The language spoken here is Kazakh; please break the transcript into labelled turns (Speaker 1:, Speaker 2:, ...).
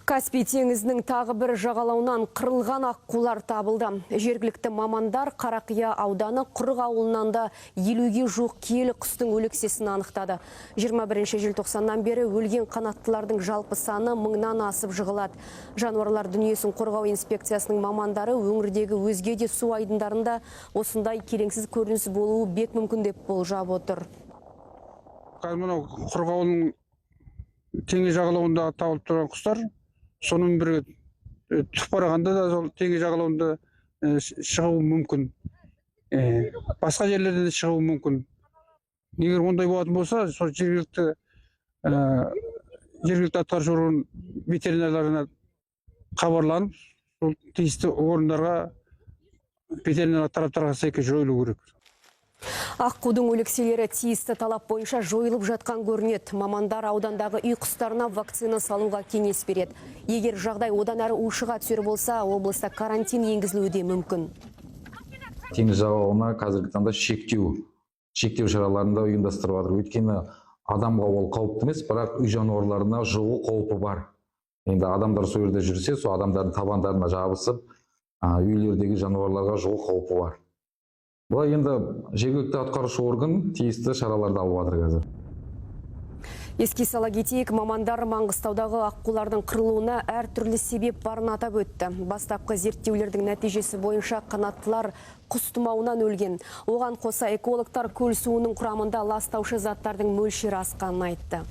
Speaker 1: Каспий теңізінің тағы бір жағалауынан қырылған аққулар табылды. Жергілікті мамандар Қарақия ауданы Құрық ауылынан да 50-ге жуық киелі құстың өлексесін анықтады. 21 желтоқсаннан бері өлген қанаттылардың жалпы саны 1000-нан асып жығылады. Жануарлар дүниесін қорғау инспекциясының мамандары өңірдегі өзге де су айдындарында осындай келеңсіз көрініс болуы бек мүмкін деп болжап отыр.
Speaker 2: Құрық ауылының теңіз жағалауында табылып тұрған құстар соның бірі түсіп барғанда да сол теңіз жағалауында шығуы мүмкін. Басқа жерлерде де шығуы мүмкін. Егер ондай болатын болса, сол жергілікті атқарушы орган ветеринарларына хабарланып, сол тиісті орындарға ветеринар тараптарға сәйкес жойылу керек.
Speaker 1: Аққудың өлекселері тиісті талап бойынша жойылып жатқан көрінеді. Мамандар аудандағы үй құстарына вакцина салуға кеңес береді. Егер жағдай одан әрі ушыға түсер болса, облыста карантин енгізілуі де мүмкін.
Speaker 3: Теңіз жағалауына қазіргі таңда шектеу шараларында ұйымдастырып жатыр. Өйткені адамға ол қауіпті емес, бірақ үй жануарларына жұғу қаупі бар. Енді адамдар сол жерде жүрсе, сол адамдардың табандарына жабысып, үйлердегі жануарларға жұғу қаупі бар. Бұл енді жергілікті атқарушы орган тиісті шараларды алып жатыр қазір.
Speaker 1: Еске сала кетейік, мамандар Маңғыстаудағы аққулардың қырылуына әртүрлі себеп барын атап өтті. Бастапқы зерттеулердің нәтижесі бойынша қанаттылар құс тұмауынан өлген. Оған қоса экологтар көл суының құрамында ластаушы заттардың мөлшері асқанын айтты.